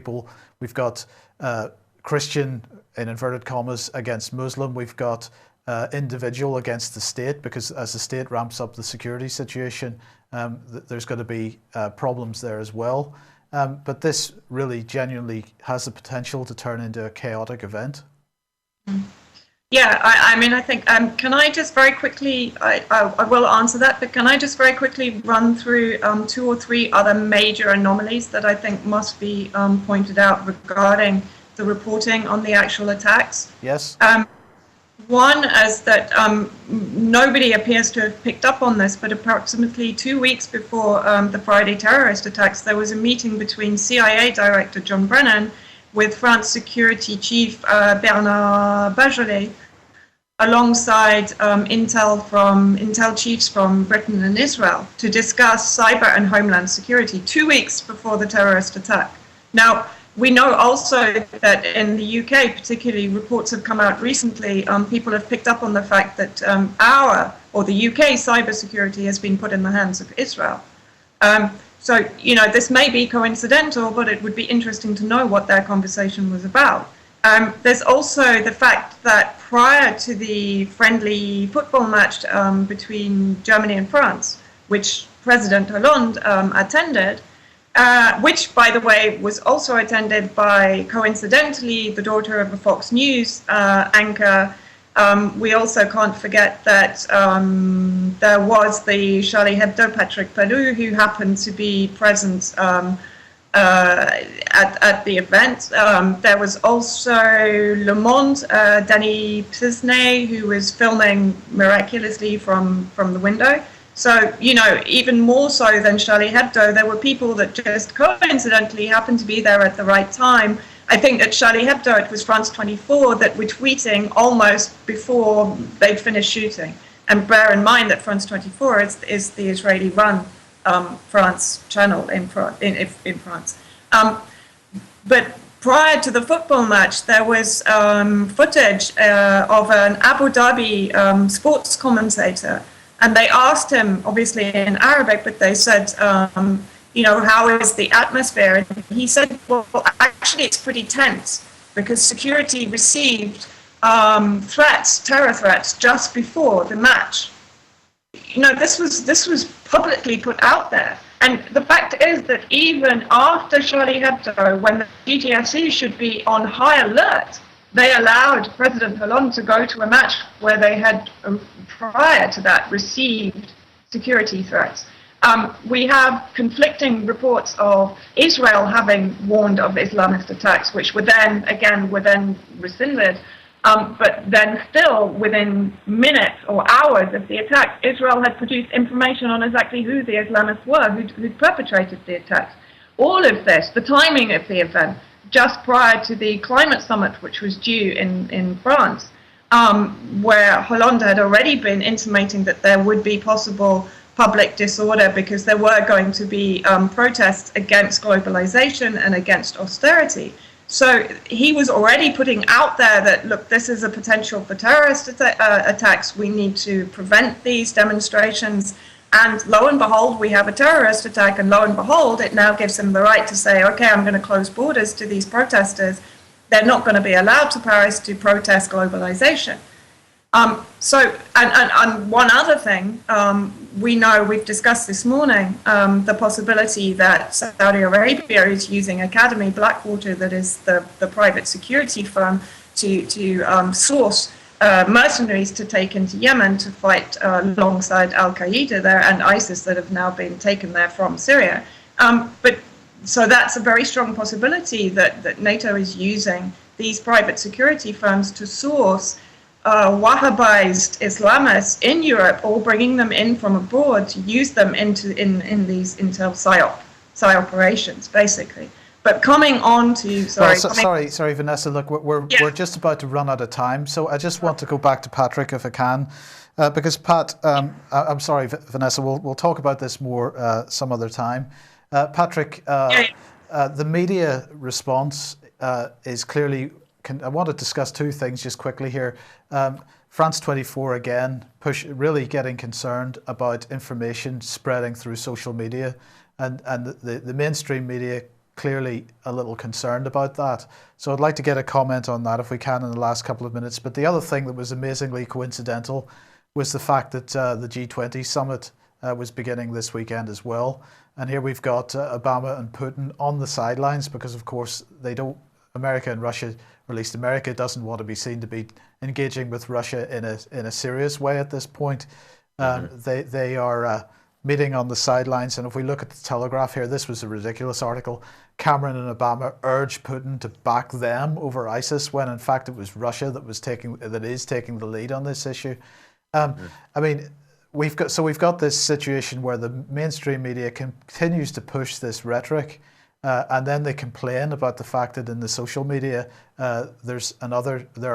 Christian, in inverted commas, against Muslim. We've got individual against the state, because as the state ramps up the security situation, there's going to be problems there as well. But this really genuinely has the potential to turn into a chaotic event. Yeah, I mean, I think, can I just very quickly, I will answer that, but can I just very quickly run through 2 or 3 other major anomalies that I think must be pointed out regarding the reporting on the actual attacks? Yes. One is that nobody appears to have picked up on this, but approximately 2 weeks before the Friday terrorist attacks, there was a meeting between CIA Director John Brennan with France Security Chief Bernard Bajolet, alongside Intel chiefs from Britain and Israel, to discuss cyber and homeland security 2 weeks before the terrorist attack. Now, we know also that in the UK, particularly, reports have come out recently. People have picked up on the fact that the UK cybersecurity has been put in the hands of Israel. So, you know, this may be coincidental, but it would be interesting to know what their conversation was about. There's also the fact that prior to the friendly football match between Germany and France, which President Hollande attended, which, by the way, was also attended by, coincidentally, the daughter of a Fox News anchor. We also can't forget that there was the Charlie Hebdo Patrick Pelloux, who happened to be present at the event. There was also Le Monde, Danny Psisney, who was filming miraculously from the window. So, you know, even more so than Charlie Hebdo, there were people that just coincidentally happened to be there at the right time. I think at Charlie Hebdo, it was France 24 that were tweeting almost before they'd finished shooting. And bear in mind that France 24 is the Israeli-run France channel in France. But prior to the football match, there was footage of an Abu Dhabi sports commentator. And they asked him, obviously in Arabic, but they said, you know, how is the atmosphere? And he said, well, actually, it's pretty tense because security received terror threats just before the match. You know, this was publicly put out there. And the fact is that even after Charlie Hebdo, when the GGSE should be on high alert, they allowed President Hollande to go to a match where they had, prior to that, received security threats. We have conflicting reports of Israel having warned of Islamist attacks, which were then rescinded. But then still, within minutes or hours of the attack, Israel had produced information on exactly who the Islamists were, who'd perpetrated the attacks. All of this, the timing of the event, just prior to the climate summit, which was due in France, where Hollande had already been intimating that there would be possible public disorder because there were going to be protests against globalization and against austerity. So he was already putting out there that, look, this is a potential for terrorist attacks. We need to prevent these demonstrations. And lo and behold, we have a terrorist attack. And lo and behold, it now gives him the right to say, OK, I'm going to close borders to these protesters. They're not going to be allowed to Paris to protest globalization. And one other thing, we know, we've discussed this morning, the possibility that Saudi Arabia is using Academy Blackwater, that is the private security firm, to source mercenaries to take into Yemen to fight alongside Al-Qaeda there and ISIS that have now been taken there from Syria. So that's a very strong possibility that NATO is using these private security firms to source Wahhabized Islamists in Europe, or bringing them in from abroad to use them in these intel psy operations, basically. But coming on to sorry, Vanessa. Look, we're just about to run out of time, so I just want to go back to Patrick if I can, because Pat, I'm sorry, Vanessa. We'll talk about this more some other time. Patrick, the media response is clearly. I want to discuss two things just quickly here. France 24 again, really getting concerned about information spreading through social media, and the mainstream media clearly a little concerned about that. So I'd like to get a comment on that if we can in the last couple of minutes. But the other thing that was amazingly coincidental was the fact that the G20 summit was beginning this weekend as well. And here we've got Obama and Putin on the sidelines because, of course, America and Russia, or at least America, doesn't want to be seen to be engaging with Russia in a serious way at this point. They are meeting on the sidelines. And if we look at the Telegraph here, this was a ridiculous article. Cameron and Obama urged Putin to back them over ISIS when in fact it was Russia that is taking the lead on this issue. I mean, we've got this situation where the mainstream media continues to push this rhetoric, and then they complain about the fact that in the social media there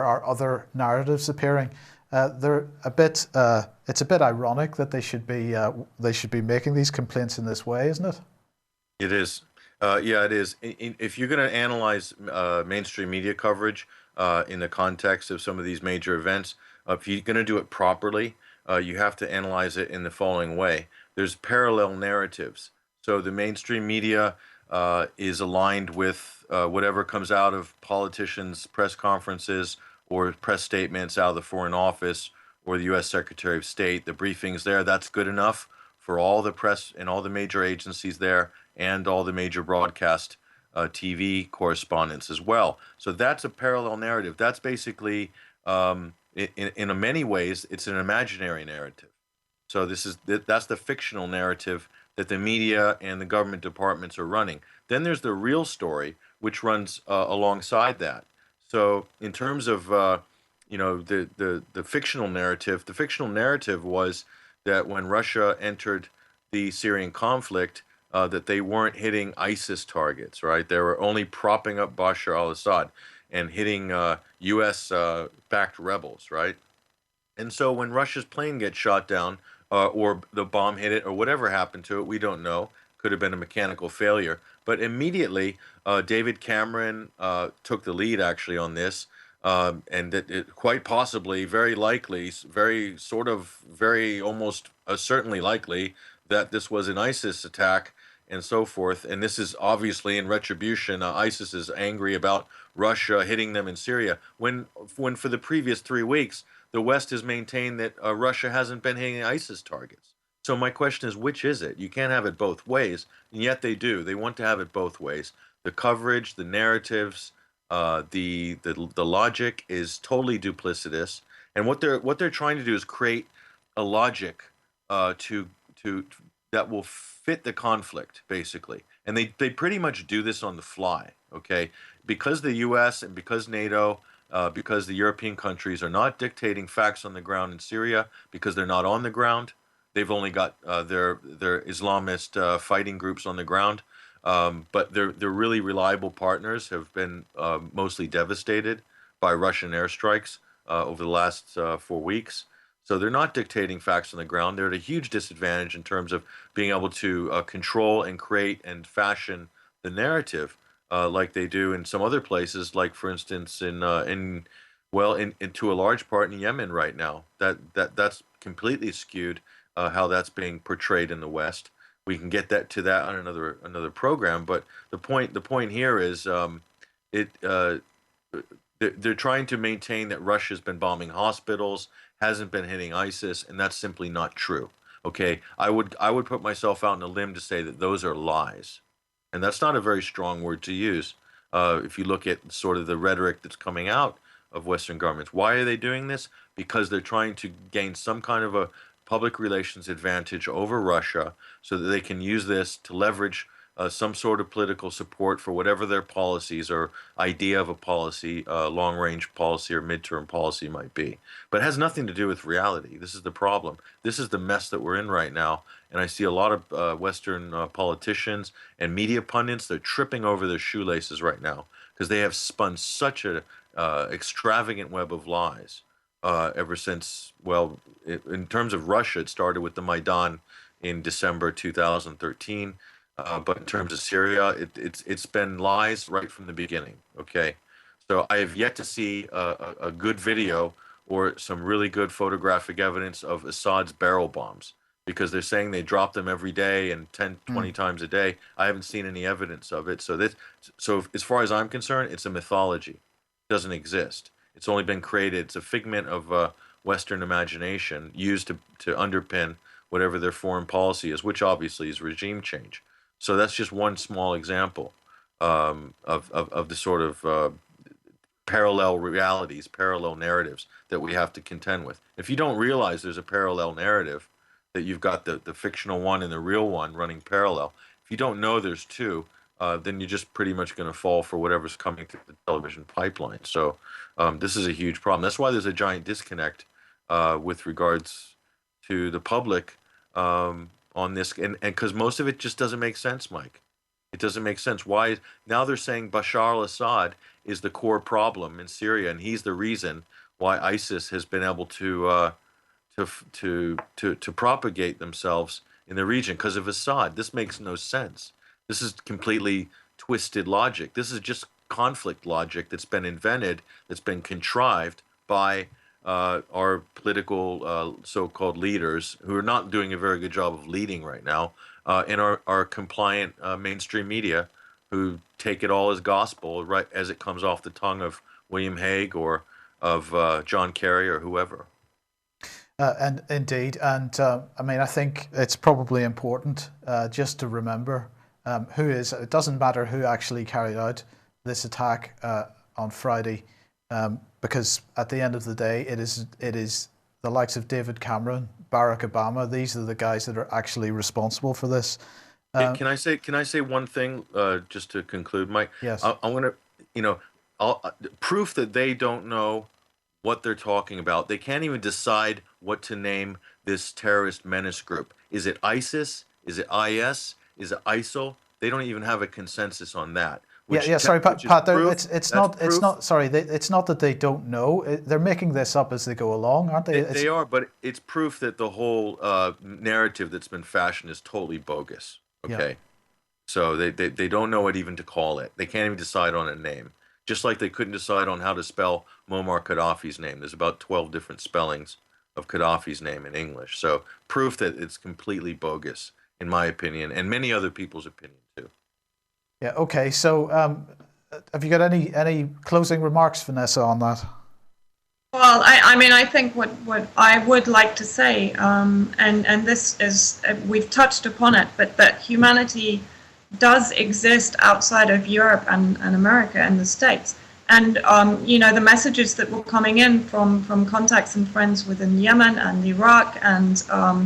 are other narratives appearing. It's a bit ironic that they should be making these complaints in this way, isn't it? It is. Yeah, it is. If you're going to analyze mainstream media coverage in the context of some of these major events, if you're going to do it properly, you have to analyze it in the following way. There's parallel narratives. So the mainstream media is aligned with whatever comes out of politicians' press conferences or press statements out of the Foreign Office or the U.S. Secretary of State. The briefings there, that's good enough for all the press and all the major agencies there and all the major broadcast TV correspondents as well. So that's a parallel narrative. That's basically, in many ways, it's an imaginary narrative. So that's the fictional narrative that the media and the government departments are running. Then there's the real story, which runs alongside that. So in terms of the fictional narrative, the fictional narrative was that when Russia entered the Syrian conflict, that they weren't hitting ISIS targets, right? They were only propping up Bashar al-Assad and hitting U.S.-backed rebels, right? And so when Russia's plane gets shot down, or the bomb hit it, or whatever happened to it, we don't know. Could have been a mechanical failure. But immediately, David Cameron took the lead, actually, on this, and that it quite possibly, very likely, very almost certainly likely that this was an ISIS attack and so forth. And this is obviously in retribution. ISIS is angry about Russia hitting them in Syria. When for the previous 3 weeks, the West has maintained that Russia hasn't been hitting ISIS targets. So my question is, which is it? You can't have it both ways, and yet they do. They want to have it both ways. The coverage, the narratives, the logic is totally duplicitous. And what they're trying to do is create a logic that will fit the conflict, basically. And they pretty much do this on the fly, okay? Because the U.S. and because NATO, because the European countries are not dictating facts on the ground in Syria, because they're not on the ground. They've only got their Islamist fighting groups on the ground. But their really reliable partners have been mostly devastated by Russian airstrikes over the last 4 weeks. So they're not dictating facts on the ground. They're at a huge disadvantage in terms of being able to control and create and fashion the narrative like they do in some other places, like for instance to a large part in Yemen right now. That's completely skewed how that's being portrayed in the West. We can get to that on another program. But the point here is they're trying to maintain that Russia's been bombing hospitals, hasn't been hitting ISIS, and that's simply not true. Okay, I would put myself out on a limb to say that those are lies, and that's not a very strong word to use. If you look at sort of the rhetoric that's coming out of Western governments, why are they doing this? Because they're trying to gain some kind of a public relations advantage over Russia, so that they can use this to leverage some sort of political support for whatever their policies or idea of a policy, long-range policy or midterm policy might be. But it has nothing to do with reality. This is the problem. This is the mess that we're in right now. And I see a lot of Western politicians and media pundits, they're tripping over their shoelaces right now because they have spun such a extravagant web of lies ever since, well, in terms of Russia, it started with the Maidan in December 2013. But in terms of Syria, it's been lies right from the beginning. Okay, so I have yet to see a good video or some really good photographic evidence of Assad's barrel bombs, because they're saying they drop them every day and 10, 20 times a day. I haven't seen any evidence of it. So as far as I'm concerned, it's a mythology. It doesn't exist. It's only been created. It's a figment of Western imagination used to underpin whatever their foreign policy is, which obviously is regime change. So that's just one small example of the sort of parallel realities, parallel narratives that we have to contend with. If you don't realize there's a parallel narrative, that you've got the fictional one and the real one running parallel, if you don't know there's two, then you're just pretty much going to fall for whatever's coming through the television pipeline. So this is a huge problem. That's why there's a giant disconnect with regards to the public on this, and because most of it just doesn't make sense, Mike. It doesn't make sense. Why now they're saying Bashar al-Assad is the core problem in Syria, and he's the reason why ISIS has been able to propagate themselves in the region, because of Assad. This makes no sense. This is completely twisted logic. This is just conflict logic that's been invented, that's been contrived by our political so-called leaders, who are not doing a very good job of leading right now, and our compliant mainstream media, who take it all as gospel right as it comes off the tongue of William Hague or of John Kerry or whoever. And indeed, and I mean, I think it's probably important just to remember who is. It doesn't matter who actually carried out this attack on Friday. Because at the end of the day, it is the likes of David Cameron, Barack Obama. These are the guys that are actually responsible for this. Can I say one thing just to conclude, Mike? Yes. I want to, proof that they don't know what they're talking about. They can't even decide what to name this terrorist menace group. Is it ISIS? Is it IS? Is it ISIL? They don't even have a consensus on that. Sorry, Pat. It's not that they don't know. They're making this up as they go along, aren't they? They are, but it's proof that the whole narrative that's been fashioned is totally bogus. Okay, yeah. So they don't know what even to call it. They can't even decide on a name. Just like they couldn't decide on how to spell Muammar Gaddafi's name. There's about 12 different spellings of Gaddafi's name in English. So proof that it's completely bogus, in my opinion, and many other people's opinion too. Yeah. Okay. So, have you got any closing remarks, Vanessa, on that? Well, I mean, I think what I would like to say, and this is, we've touched upon it, but that humanity does exist outside of Europe and America and the States. And, the messages that were coming in from contacts and friends within Yemen and Iraq and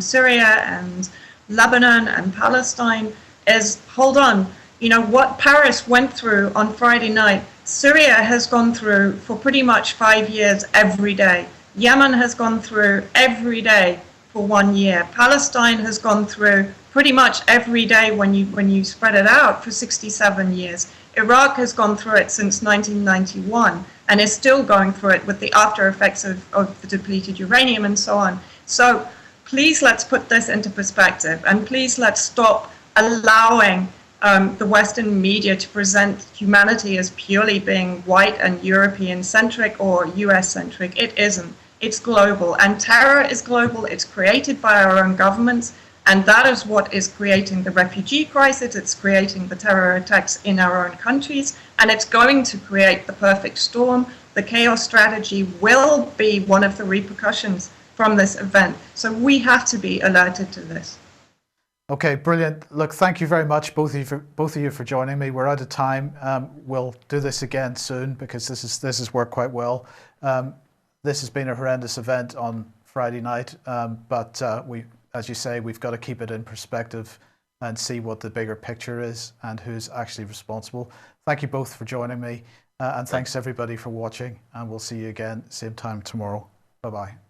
Syria and Lebanon and Palestine is, hold on, what Paris went through on Friday night, Syria has gone through for pretty much 5 years every day. Yemen has gone through every day for 1 year. Palestine has gone through pretty much every day when you spread it out for 67 years. Iraq has gone through it since 1991 and is still going through it with the after effects of the depleted uranium and so on. So please let's put this into perspective, and please let's stop allowing the Western media to present humanity as purely being white and European-centric or US-centric. It isn't. It's global, and terror is global. It's created by our own governments, and that is what is creating the refugee crisis. It's creating the terror attacks in our own countries, and it's going to create the perfect storm. The chaos strategy will be one of the repercussions from this event. So we have to be alerted to this. Okay, brilliant. Look, thank you very much, both of you for joining me. We're out of time. We'll do this again soon because this has worked quite well. This has been a horrendous event on Friday night, but as you say, we've got to keep it in perspective and see what the bigger picture is and who's actually responsible. Thank you both for joining me, and thanks everybody for watching, and we'll see you again same time tomorrow. Bye-bye.